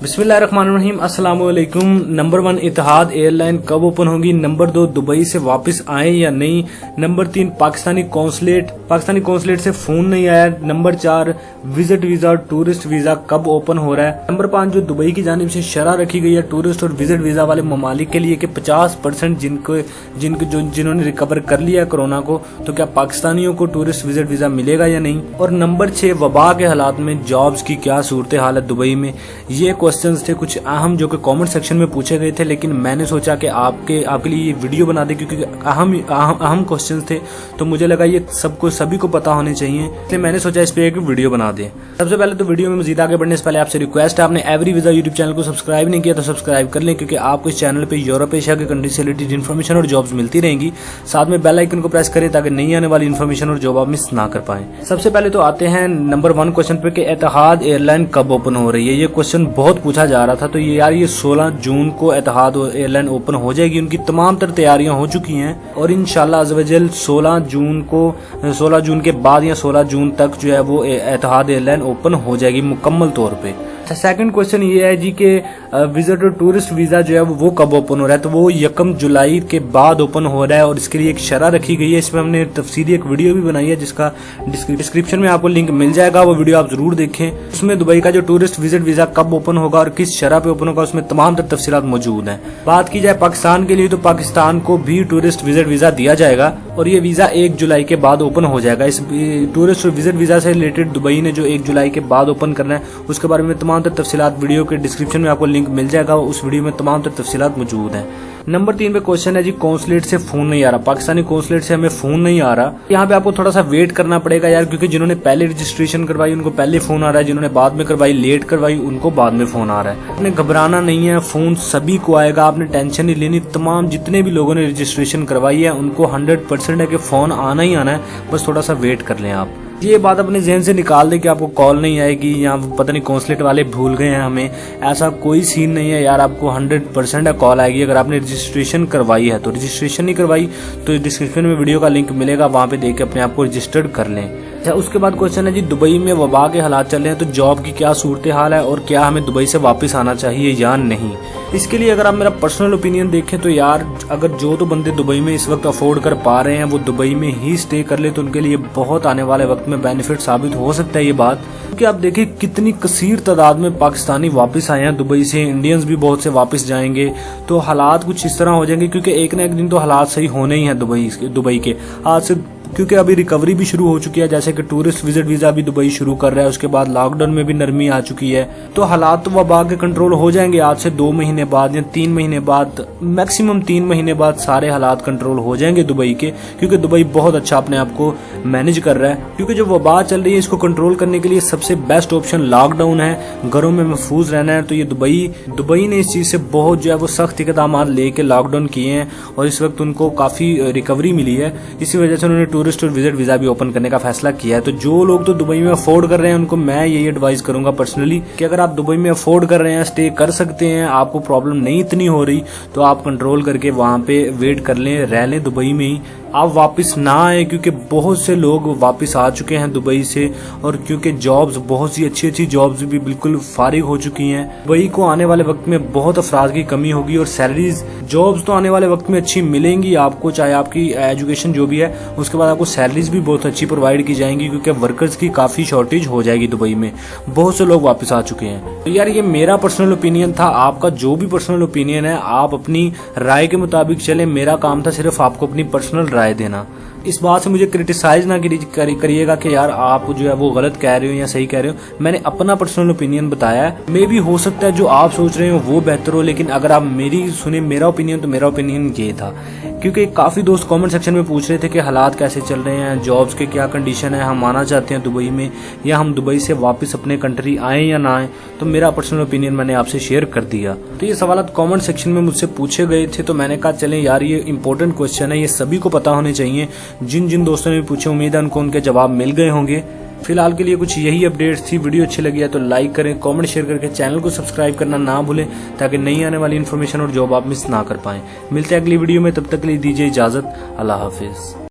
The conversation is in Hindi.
बिस्मिल्लाहिर्रहमानिर्रहीम। अस्सलाम वालेकुम। नंबर 1 इत्तेहाद एयरलाइन कब ओपन होगी? नंबर 2 दुबई से वापस आए या नहीं? नंबर 3 पाकिस्तानी कौंसलेट से फोन नहीं आया। Number 4 visit visa tourist visa कब ओपन हो रहा है? नंबर 5 जो दुबई की जानिब से शरह रखी गई है टूरिस्ट और विजिट वीजा वाले ममालिक के लिए कि 50% जिन्होंने रिकवर कर लिया कोरोना को, तो क्या पाकिस्तानियों को टूरिस्ट विजिट वीजा मिलेगा या नहीं? और नंबर 6 वबा के हालात में जॉब्स की क्या सूरत हाल है दुबई में? ये क्वेश्चंस थे कुछ अहम जो कि कमेंट सेक्शन में पूछे गए थे, लेकिन मैंने सोचा कि आपके लिए ये वीडियो बना दे क्योंकि अहम क्वेश्चंस थे, तो मुझे लगा ये सभी को पता होने चाहिए, इसलिए मैंने सोचा इस पे एक वीडियो बना दें। सबसे पहले तो वीडियो में मजीद आगे बढ़ने से पहले आपसे रिक्वेस्ट है, आपने एवरी वीजा यूट्यूब चैनल को सब्सक्राइब नहीं किया तो सब्सक्राइब कर लें, क्योंकि आपको इस चैनल पे यूरोप एशिया के कंट्री से रिलेटेड इन्फॉर्मेशन और जॉब्स मिलती रहेंगी। साथ में बेल आइकन को प्रेस करें ताकि नई आने वाली इन्फॉर्मेशन और जॉब आप मिस ना कर पाएं। सबसे पहले तो आते हैं नंबर 1 क्वेश्चन पे कि इत्तेहाद एयरलाइन कब ओपन हो रही है। ये क्वेश्चन बहुत पूछा जा रहा था, तो ये 16 जून को इत्तेहाद एयरलाइन ओपन हो जाएगी। उनकी तमाम तर तैयारियां हो चुकी हैं और इंशाल्लाह अज़्ज़वजल 16 जून के बाद या 16 जून तक जो है वो इत्तेहाद एयरलाइन ओपन हो जाएगी मुकम्मल तौर पे। सेकंड क्वेश्चन ये है जी कि विजिटर टूरिस्ट वीजा जो है वो कब ओपन हो रहा है? तो वो 1 जुलाई के बाद ओपन हो रहा है और इसके लिए एक शरह रखी गई है। इसमें हमने तफसीली एक वीडियो भी बनाई है जिसका डिस्क्रिप्शन में आपको लिंक मिल जाएगा, वो वीडियो आप जरूर देखें। उसमें दुबई का जो टूरिस्ट विजिट वीजा कब ओपन होगा और किस शरह पे ओपन होगा उसमें तमाम तफसीलात मौजूद हैं। बात की जाए पाकिस्तान के लिए तो पाकिस्तान को भी टूरिस्ट विजिट वीजा दिया जाएगा और ये वीजा 1 जुलाई के बाद ओपन हो जाएगा। इस टूरिस्ट विजिट वीजा से रिलेटेड दुबई ने जो 1 जुलाई के बाद ओपन करना है उसके बारे में तमाम तफसीलात वीडियो के डिस्क्रिप्शन में आपको लिंक मिल जाएगा, उस वीडियो में तमाम तफसीलात मौजूद हैं। नंबर 3 पे क्वेश्चन है जी कौंसलेट से फोन नहीं आ रहा, पाकिस्तानी कौंसलेट से हमें फोन नहीं आ रहा। यहाँ पे आपको थोड़ा सा वेट करना पड़ेगा यार, क्योंकि जिन्होंने पहले रजिस्ट्रेशन करवाई उनको पहले फोन आ रहा है, जिन्होंने बाद में करवाई लेट करवाई उनको बाद में फोन आ रहा है। आपने घबराना नहीं है, फोन सभी को आएगा, आपने टेंशन नहीं लेनी। तमाम जितने भी लोगों ने रजिस्ट्रेशन करवाई है उनको 100% है कि फोन आना ही आना है, बस थोड़ा सा वेट कर लें आप। ये बात अपने जहन से निकाल दे कि आपको कॉल नहीं आएगी या पता नहीं कौंसलेट वाले भूल गए हैं हमें, ऐसा कोई सीन नहीं है यार। आपको 100% कॉल आएगी अगर आपने रजिस्ट्रेशन करवाई है। तो रजिस्ट्रेशन नहीं करवाई तो डिस्क्रिप्शन में वीडियो का लिंक मिलेगा, वहां पे देख के अपने आप को रजिस्टर्ड कर लें। अच्छा, उसके बाद क्वेश्चन है जी दुबई में वबा के हालात चल रहे हैं तो जॉब की क्या सूरत हाल है और क्या हमें दुबई से वापस आना चाहिए या नहीं? इसके लिए अगर आप मेरा पर्सनल ओपिनियन देखें तो यार अगर जो तो बंदे दुबई में इस वक्त अफोर्ड कर पा रहे हैं वो दुबई में ही स्टे कर ले तो उनके लिए बहुत आने वाले वक्त में बेनिफिट साबित हो सकता है ये बात। क्योंकि आप देखिए कितनी कसीर तादाद में पाकिस्तानी वापस आए हैं दुबई से, इंडियंस भी बहुत से वापस जाएंगे, तो हालात कुछ इस तरह हो जाएंगे क्योंकि एक ना एक दिन तो हालात सही होने ही हैं दुबई के आज से, क्योंकि अभी रिकवरी भी शुरू हो चुकी है। जैसे कि टूरिस्ट विजिट वीजा भी दुबई शुरू कर रहा है, उसके बाद लॉकडाउन में भी नरमी आ चुकी है, तो हालात तो वबा के कंट्रोल हो जाएंगे आज से 2 महीने बाद या 3 महीने बाद, मैक्सिमम 3 महीने बाद सारे हालात कंट्रोल हो जाएंगे दुबई के, क्योंकि दुबई बहुत अच्छा अपने आप को मैनेज कर रहा है। क्योंकि जो वबा चल रही है इसको कंट्रोल करने के लिए सबसे बेस्ट ऑप्शन लॉकडाउन है, घरों में महफूज रहना है। तो ये दुबई ने इस चीज से बहुत जो है वो सख्त इकदाम लेके लॉकडाउन किए हैं और इस वक्त उनको काफी रिकवरी मिली है। इसी वजह से उन्होंने टूरिस्ट और विजिट वीजा भी ओपन करने का फैसला किया है। तो जो लोग तो दुबई में अफोर्ड कर रहे हैं उनको मैं यही एडवाइस करूंगा पर्सनली कि अगर आप दुबई में अफोर्ड कर रहे हैं, स्टे कर सकते हैं, आपको प्रॉब्लम नहीं इतनी हो रही, तो आप कंट्रोल करके वहां पे वेट कर लें, रह लें दुबई में ही, आप वापस ना आए, क्योंकि बहुत से लोग वापस आ चुके हैं दुबई से और क्योंकि जॉब्स बहुत सी अच्छी जॉब्स भी बिल्कुल फारिग हो चुकी हैं। दुबई को आने वाले वक्त में बहुत अफराद की कमी होगी और सैलरीज जॉब्स तो आने वाले वक्त में अच्छी मिलेंगी आपको, चाहे आपकी एजुकेशन जो भी है, उसके बाद आपको सैलरीज भी बहुत अच्छी प्रोवाइड की जाएंगी क्योंकि वर्कर्स की काफी शॉर्टेज हो जाएगी दुबई में, बहुत से लोग वापस आ चुके हैं। तो यार ये मेरा पर्सनल ओपिनियन था, आपका जो भी पर्सनल ओपिनियन है आप अपनी राय के मुताबिक चले। मेरा काम था सिर्फ आपको अपनी पर्सनल राय देना। इस बात से मुझे क्रिटिसाइज ना करिएगा कि यार आप जो है वो गलत कह रहे हो या सही कह रहे हो। मैंने अपना पर्सनल ओपिनियन बताया है, मे भी हो सकता है जो आप सोच रहे हो वो बेहतर हो, लेकिन अगर आप मेरी सुने मेरा ओपिनियन तो मेरा ओपिनियन ये था। क्योंकि काफी दोस्त कमेंट सेक्शन में पूछ रहे थे कि हालात कैसे चल रहे हैं, जॉब्स के क्या कंडीशन है, हम आना चाहते हैं दुबई में या हम दुबई से वापस अपने कंट्री आए या ना आए, तो मेरा पर्सनल ओपिनियन मैंने आपसे शेयर कर दिया। तो ये सवाल कमेंट सेक्शन में मुझसे पूछे गए थे, तो मैंने कहा चलें यार ये इंपॉर्टेंट क्वेश्चन है, ये सभी को पता होने चाहिए। जिन दोस्तों ने पूछे उम्मीद है उनको उनके जवाब मिल गए होंगे। फिलहाल के लिए कुछ यही अपडेट्स थी। वीडियो अच्छी लगी है तो लाइक करें, कमेंट शेयर करके चैनल को सब्सक्राइब करना ना भूलें ताकि नई आने वाली इन्फॉर्मेशन और जॉब आप मिस ना कर पाएं। मिलते हैं अगली वीडियो में, तब तक के लिए दीजिए इजाजत। अल्लाह हाफिज।